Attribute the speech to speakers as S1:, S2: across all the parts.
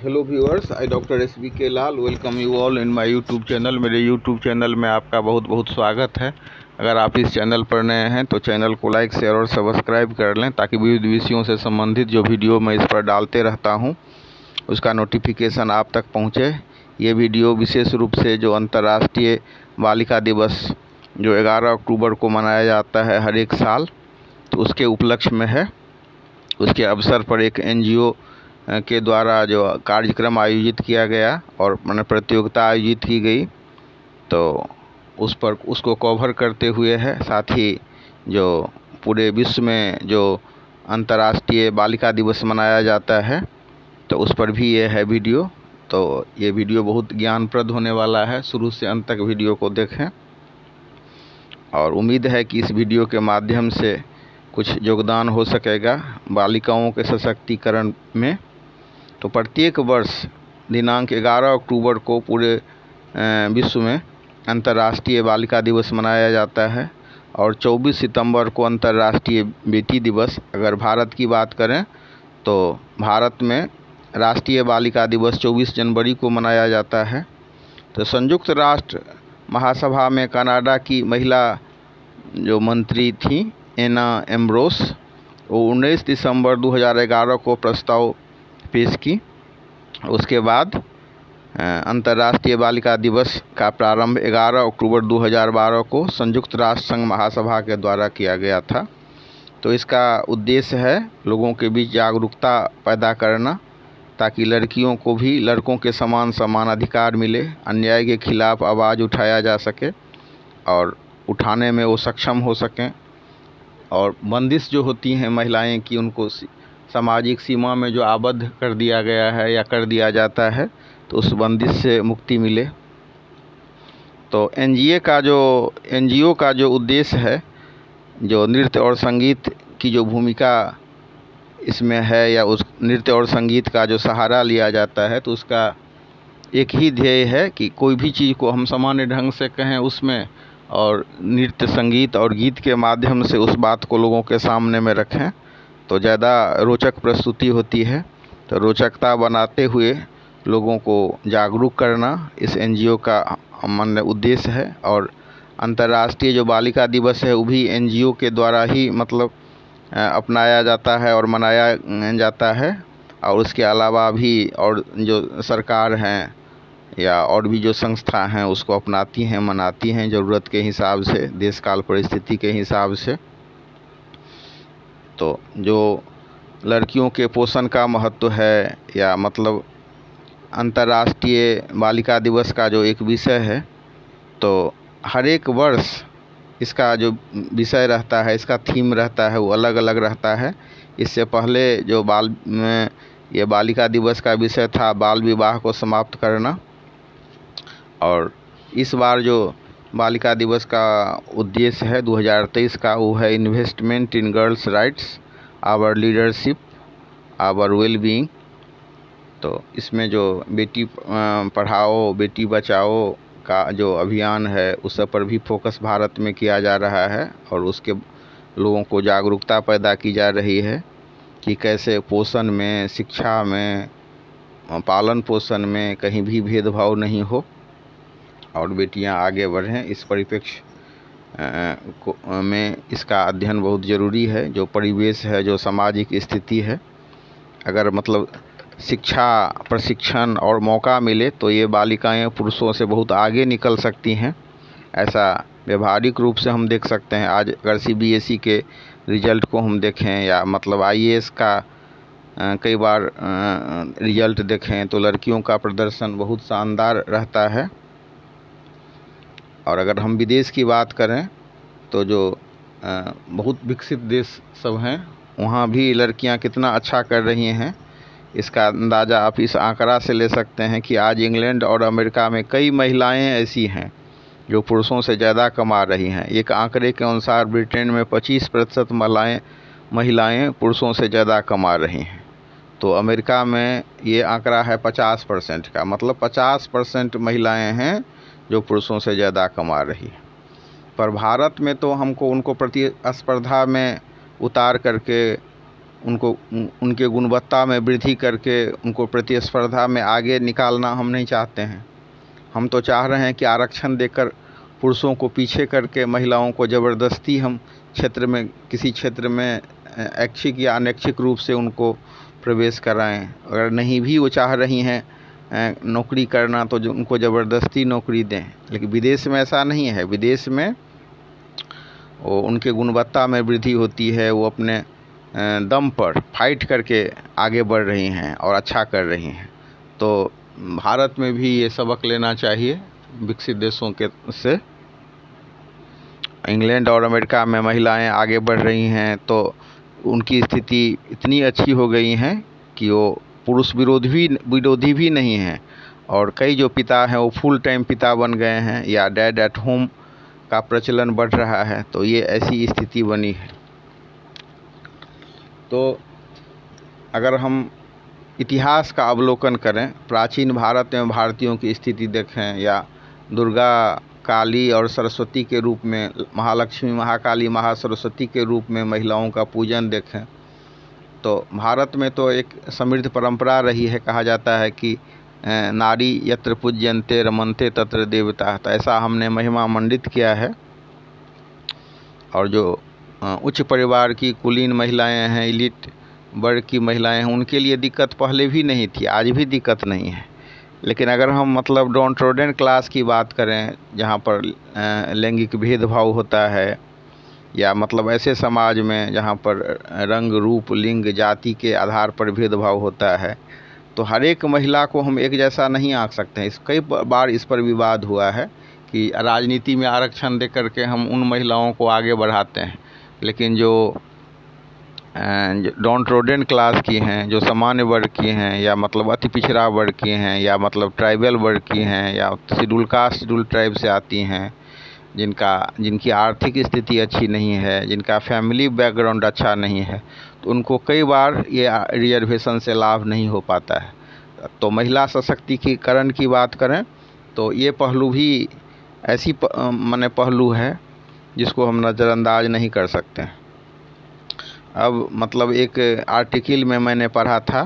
S1: Hello viewers, I doctor SBK Lal welcome you all in my YouTube channel. मेरे YouTube channel में आपका बहुत बहुत स्वागत है। अगर आप इस चैनल पर नए हैं तो चैनल को लाइक शेयर और सब्सक्राइब कर लें ताकि विविध विषयों से संबंधित जो वीडियो मैं इस पर डालते रहता हूं उसका नोटिफिकेशन आप तक पहुंचे। ये वीडियो विशेष रूप से जो अंतर्राष्ट्रीय बालिका दिवस जो 11 अक्टूबर को मनाया जाता है हर एक साल, तो उसके उपलक्ष्य में है। उसके अवसर पर एक NGO के द्वारा जो कार्यक्रम आयोजित किया गया और मैंने प्रतियोगिता आयोजित की गई, तो उस पर उसको कवर करते हुए है। साथ ही जो पूरे विश्व में जो अंतर्राष्ट्रीय बालिका दिवस मनाया जाता है तो उस पर भी ये है वीडियो। तो ये वीडियो बहुत ज्ञानप्रद होने वाला है, शुरू से अंत तक वीडियो को देखें और उम्मीद है कि इस वीडियो के माध्यम से कुछ योगदान हो सकेगा बालिकाओं के सशक्तिकरण में। तो प्रत्येक वर्ष दिनांक 11 अक्टूबर को पूरे विश्व में अंतर्राष्ट्रीय बालिका दिवस मनाया जाता है और 24 सितंबर को अंतर्राष्ट्रीय बेटी दिवस। अगर भारत की बात करें तो भारत में राष्ट्रीय बालिका दिवस 24 जनवरी को मनाया जाता है। तो संयुक्त राष्ट्र महासभा में कनाडा की महिला जो मंत्री थी एना एम्ब्रोस, वो 19 दिसंबर 2011 को प्रस्ताव पेश की। उसके बाद अंतर्राष्ट्रीय बालिका दिवस का प्रारंभ 11 अक्टूबर 2012 को संयुक्त राष्ट्र संघ महासभा के द्वारा किया गया था। तो इसका उद्देश्य है लोगों के बीच जागरूकता पैदा करना ताकि लड़कियों को भी लड़कों के समान अधिकार मिले, अन्याय के खिलाफ आवाज़ उठाया जा सके और उठाने में वो सक्षम हो सकें। और बंदिश जो होती हैं महिलाएं की, उनको सामाजिक सीमा में जो आबद्ध कर दिया गया है या कर दिया जाता है, तो उस बंदिश से मुक्ति मिले। तो NGO का जो उद्देश्य है, जो नृत्य और संगीत की जो भूमिका इसमें है या उस नृत्य और संगीत का जो सहारा लिया जाता है, तो उसका एक ही ध्येय है कि कोई भी चीज़ को हम सामान्य ढंग से कहें उसमें, और नृत्य संगीत और गीत के माध्यम से उस बात को लोगों के सामने में रखें तो ज़्यादा रोचक प्रस्तुति होती है। तो रोचकता बनाते हुए लोगों को जागरूक करना इस NGO का मान्य उद्देश्य है। और अंतर्राष्ट्रीय जो बालिका दिवस है वो भी NGO के द्वारा ही अपनाया जाता है और मनाया जाता है। और उसके अलावा भी और जो सरकार हैं या और भी जो संस्था हैं उसको अपनाती हैं, मनाती हैं ज़रूरत के हिसाब से, देश काल परिस्थिति के हिसाब से। तो जो लड़कियों के पोषण का महत्व है या अंतर्राष्ट्रीय बालिका दिवस का जो एक विषय है, तो हर एक वर्ष इसका जो विषय रहता है, इसका थीम रहता है, वो अलग अलग रहता है। इससे पहले जो ये बालिका दिवस का विषय था बाल विवाह को समाप्त करना, और इस बार जो बालिका दिवस का उद्देश्य है 2023 का, वो है investment in girls rights, our leadership, our wellbeing. तो इसमें जो बेटी पढ़ाओ बेटी बचाओ का जो अभियान है उस पर भी फोकस भारत में किया जा रहा है और उसके लोगों को जागरूकता पैदा की जा रही है कि कैसे पोषण में, शिक्षा में, पालन पोषण में कहीं भी भेदभाव नहीं हो और बेटियां आगे बढ़ें। इस परिप्रेक्ष्य में इसका अध्ययन बहुत ज़रूरी है। जो परिवेश है, जो सामाजिक स्थिति है, अगर शिक्षा, प्रशिक्षण और मौका मिले तो ये बालिकाएं पुरुषों से बहुत आगे निकल सकती हैं। ऐसा व्यवहारिक रूप से हम देख सकते हैं। आज अगर CBSE के रिजल्ट को हम देखें या IAS का कई बार रिजल्ट देखें तो लड़कियों का प्रदर्शन बहुत शानदार रहता है। और अगर हम विदेश की बात करें तो जो बहुत विकसित देश सब हैं वहाँ भी लड़कियाँ कितना अच्छा कर रही हैं, इसका अंदाज़ा आप इस आंकड़ा से ले सकते हैं कि आज इंग्लैंड और अमेरिका में कई महिलाएं ऐसी हैं जो पुरुषों से ज़्यादा कमा रही हैं। एक आंकड़े के अनुसार ब्रिटेन में 25% महिलाएं पुरुषों से ज़्यादा कमा रही हैं। तो अमेरिका में ये आंकड़ा है 50% का, 50% महिलाएं हैं जो पुरुषों से ज़्यादा कमा रही है। पर भारत में तो हमको उनको प्रतिस्पर्धा में उतार करके उनके गुणवत्ता में वृद्धि करके उनको प्रतिस्पर्धा में आगे निकालना हम नहीं चाहते हैं। हम तो चाह रहे हैं कि आरक्षण देकर पुरुषों को पीछे करके महिलाओं को ज़बरदस्ती हम किसी क्षेत्र में ऐच्छिक या अनैच्छिक रूप से उनको प्रवेश कराएं। अगर नहीं भी वो चाह रही हैं नौकरी करना तो उनको ज़बरदस्ती नौकरी दें। लेकिन विदेश में ऐसा नहीं है। विदेश में वो उनके गुणवत्ता में वृद्धि होती है, वो अपने दम पर फाइट करके आगे बढ़ रही हैं और अच्छा कर रही हैं। तो भारत में भी ये सबक लेना चाहिए विकसित देशों के से। इंग्लैंड और अमेरिका में महिलाएं आगे बढ़ रही हैं तो उनकी स्थिति इतनी अच्छी हो गई हैं कि वो पुरुष विरोधी भी नहीं हैं, और कई जो पिता हैं वो फुल टाइम पिता बन गए हैं, या डैड एट होम का प्रचलन बढ़ रहा है। तो ये ऐसी स्थिति बनी है। तो अगर हम इतिहास का अवलोकन करें, प्राचीन भारत में भारतीयों की स्थिति देखें, या दुर्गा, काली और सरस्वती के रूप में, महालक्ष्मी, महाकाली, महासरस्वती के रूप में महिलाओं का पूजन देखें, तो भारत में तो एक समृद्ध परंपरा रही है। कहा जाता है कि नारी यत्र पूज्यन्ते रमन्ते तत्र देवता। तो ऐसा हमने महिमा मंडित किया है। और जो उच्च परिवार की कुलीन महिलाएं हैं, एलिट वर्ग की महिलाएं हैं, उनके लिए दिक्कत पहले भी नहीं थी, आज भी दिक्कत नहीं है। लेकिन अगर हम मतलब डाउन ट्रोडन क्लास की बात करें, जहाँ पर लैंगिक भेदभाव होता है, या मतलब ऐसे समाज में जहाँ पर रंग, रूप, लिंग, जाति के आधार पर भेदभाव होता है, तो हर एक महिला को हम एक जैसा नहीं आंक सकते हैं। कई बार इस पर विवाद हुआ है कि राजनीति में आरक्षण दे करके हम उन महिलाओं को आगे बढ़ाते हैं, लेकिन जो डाउन ट्रोडन क्लास की हैं, जो सामान्य वर्ग की हैं, या मतलब अति पिछड़ा वर्ग की हैं, या मतलब ट्राइबल वर्ग की हैं, या शेड्यूल कास्ट, शेड्यूल ट्राइब से आती हैं, जिनकी आर्थिक स्थिति अच्छी नहीं है, जिनका फैमिली बैकग्राउंड अच्छा नहीं है, तो उनको कई बार ये रिजर्वेशन से लाभ नहीं हो पाता है। तो महिला सशक्तिकरण की बात करें तो ये पहलू भी ऐसी पहलू है जिसको हम नज़रअंदाज नहीं कर सकते। अब मतलब एक आर्टिकल में मैंने पढ़ा था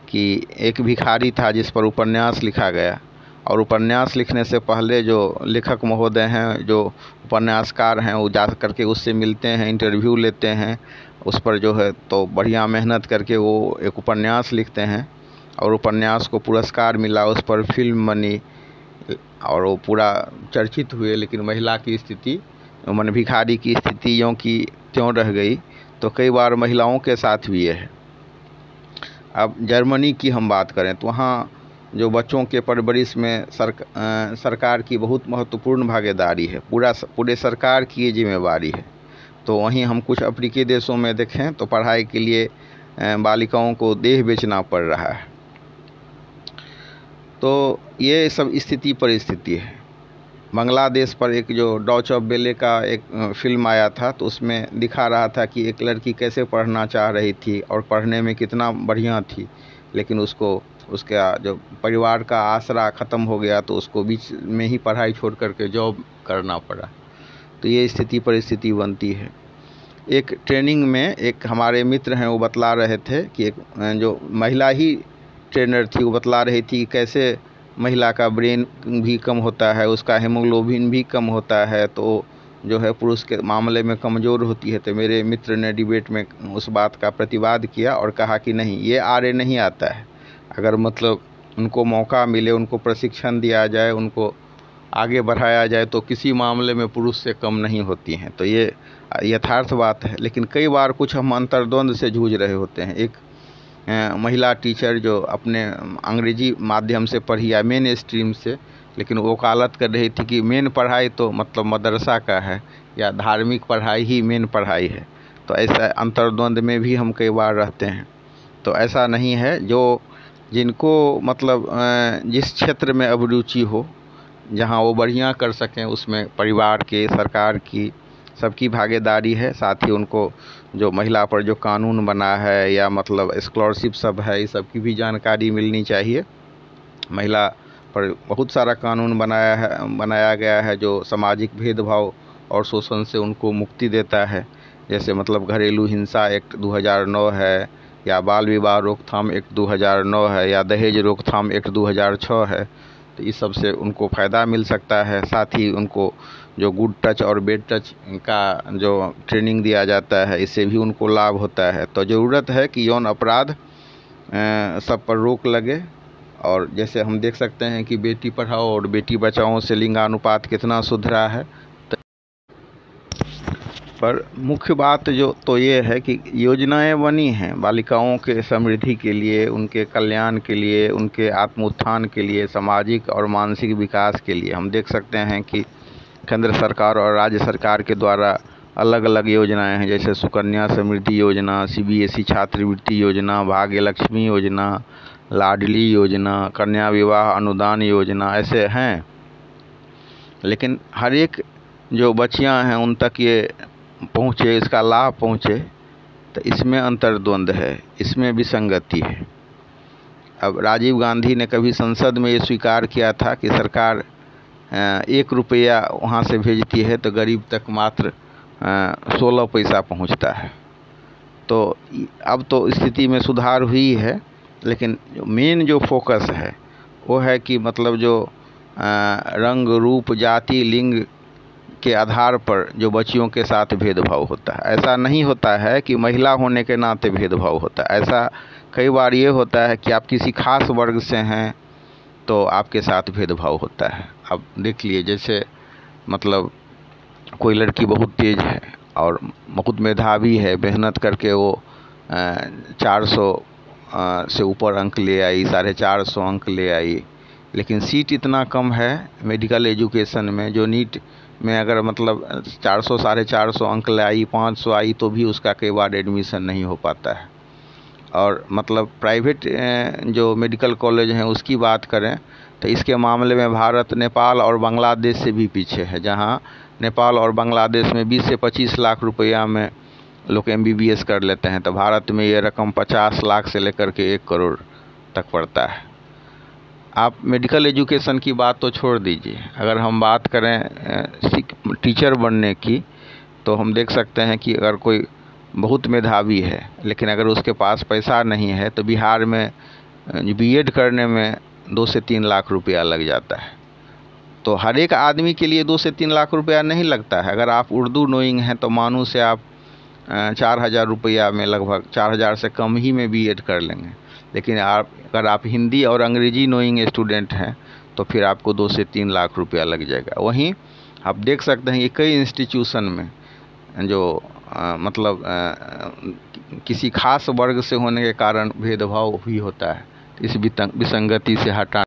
S1: कि एक भिखारी था जिस पर उपन्यास लिखा गया, और उपन्यास लिखने से पहले जो लेखक महोदय हैं, जो उपन्यासकार हैं, वो जा करके उससे मिलते हैं, इंटरव्यू लेते हैं, उस पर जो है तो बढ़िया मेहनत करके वो एक उपन्यास लिखते हैं, और उपन्यास को पुरस्कार मिला, उस पर फिल्म बनी और वो पूरा चर्चित हुए। लेकिन महिला की स्थिति, माने भिखारी की स्थिति यों की त्यों रह गई। तो कई बार महिलाओं के साथ भी ये है। अब जर्मनी की हम बात करें तो वहाँ जो बच्चों के परवरिश में सरकार की बहुत महत्वपूर्ण भागीदारी है, पूरे सरकार की ये जिम्मेवारी है। तो वहीं हम कुछ अफ्रीकी देशों में देखें तो पढ़ाई के लिए बालिकाओं को देह बेचना पड़ रहा है। तो ये सब स्थिति परिस्थिति है। बांग्लादेश पर एक जो डॉच ऑफ बेले का एक फिल्म आया था, तो उसमें दिखा रहा था कि एक लड़की कैसे पढ़ना चाह रही थी और पढ़ने में कितना बढ़िया थी, लेकिन उसका जो परिवार का आसरा ख़त्म हो गया, तो उसको बीच में ही पढ़ाई छोड़ करके जॉब करना पड़ा। तो ये स्थिति परिस्थिति बनती है। एक ट्रेनिंग में एक हमारे मित्र हैं, वो बतला रहे थे कि एक जो महिला ही ट्रेनर थी, वो बतला रही थी कि कैसे महिला का ब्रेन भी कम होता है, उसका हेमोग्लोबिन भी कम होता है, तो जो है पुरुष के मामले में कमज़ोर होती है। तो मेरे मित्र ने डिबेट में उस बात का प्रतिवाद किया और कहा कि नहीं, ये आरे नहीं आता है। अगर मतलब उनको मौका मिले, उनको प्रशिक्षण दिया जाए, उनको आगे बढ़ाया जाए, तो किसी मामले में पुरुष से कम नहीं होती हैं। तो ये यथार्थ बात है। लेकिन कई बार कुछ हम अंतर्द्वंद से जूझ रहे होते हैं। एक महिला टीचर जो अपने अंग्रेजी माध्यम से पढ़ी या मेन स्ट्रीम से, लेकिन वो वकालत कर रही थी कि मेन पढ़ाई तो मतलब मदरसा का है, या धार्मिक पढ़ाई ही मेन पढ़ाई है। तो ऐसा अंतर्द्वंद में भी हम कई बार रहते हैं। तो ऐसा नहीं है। जिनको मतलब जिस क्षेत्र में अभिरुचि हो, जहाँ वो बढ़िया कर सकें, उसमें परिवार के, सरकार की, सबकी भागीदारी है। साथ ही उनको जो महिला पर जो कानून बना है, या मतलब स्कॉलरशिप सब है, इस सब की भी जानकारी मिलनी चाहिए। महिला पर बहुत सारा कानून बनाया गया है जो सामाजिक भेदभाव और शोषण से उनको मुक्ति देता है। जैसे मतलब घरेलू हिंसा एक्ट 2009 है, या बाल विवाह रोकथाम एक्ट 2009 है, या दहेज रोकथाम एक्ट 2006 है। तो इस सब से उनको फ़ायदा मिल सकता है। साथ ही उनको जो गुड टच और बेड टच का जो ट्रेनिंग दिया जाता है, इससे भी उनको लाभ होता है। तो ज़रूरत है कि यौन अपराध सब पर रोक लगे। और जैसे हम देख सकते हैं कि बेटी पढ़ाओ और बेटी बचाओ से लिंगानुपात कितना सुधरा है। पर मुख्य बात जो तो ये है कि योजनाएं बनी हैं बालिकाओं के समृद्धि के लिए, उनके कल्याण के लिए, उनके आत्मोत्थान के लिए, सामाजिक और मानसिक विकास के लिए। हम देख सकते हैं कि केंद्र सरकार और राज्य सरकार के द्वारा अलग अलग योजनाएं हैं, जैसे सुकन्या समृद्धि योजना, CBSE छात्रवृत्ति योजना, भाग्य लक्ष्मी योजना, लाडली योजना, कन्या विवाह अनुदान योजना, ऐसे हैं। लेकिन हर एक जो बच्चियां हैं उन तक ये पहुँचे, इसका लाभ पहुँचे, तो इसमें अंतर्द्वंद है, इसमें विसंगति है। अब राजीव गांधी ने कभी संसद में ये स्वीकार किया था कि सरकार 1 रुपया वहाँ से भेजती है तो गरीब तक मात्र 16 पैसा पहुँचता है। तो अब तो स्थिति में सुधार हुई है, लेकिन मेन जो फोकस है वो है कि मतलब जो रंग रूप जाति लिंग के आधार पर जो बच्चियों के साथ भेदभाव होता है। ऐसा नहीं होता है कि महिला होने के नाते भेदभाव होता है। ऐसा कई बार ये होता है कि आप किसी खास वर्ग से हैं तो आपके साथ भेदभाव होता है। अब देख लिए, जैसे मतलब कोई लड़की बहुत तेज़ है और बहुत मेधावी है, मेहनत करके वो 400 से ऊपर अंक ले आई, 450 अंक ले आई, लेकिन सीट इतना कम है मेडिकल एजुकेशन में, जो नीट में अगर मतलब 400 450 अंक ले आई, 500 आई, तो भी उसका कई बार एडमिशन नहीं हो पाता है। और मतलब प्राइवेट जो मेडिकल कॉलेज हैं उसकी बात करें तो इसके मामले में भारत नेपाल और बांग्लादेश से भी पीछे है, जहां नेपाल और बांग्लादेश में 20 से 25 लाख रुपया में लोग MBBS कर लेते हैं, तो भारत में ये रकम 50 लाख से लेकर के 1 करोड़ तक पड़ता है। आप मेडिकल एजुकेशन की बात तो छोड़ दीजिए, अगर हम बात करें टीचर बनने की, तो हम देख सकते हैं कि अगर कोई बहुत मेधावी है लेकिन अगर उसके पास पैसा नहीं है तो बिहार में B.Ed करने में 2 से 3 लाख रुपया लग जाता है। तो हर एक आदमी के लिए 2 से 3 लाख रुपया नहीं लगता है। अगर आप उर्दू नोइंग हैं तो मानू से आप 4000 रुपया में, लगभग 4000 से कम ही में B.Ed कर लेंगे। लेकिन अगर आप हिंदी और अंग्रेजी नोइंग स्टूडेंट हैं तो फिर आपको 2 से 3 लाख रुपया लग जाएगा। वहीं आप देख सकते हैं कि कई इंस्टीट्यूशन में जो मतलब किसी खास वर्ग से होने के कारण भेदभाव भी होता है। इस विसंगति से हटा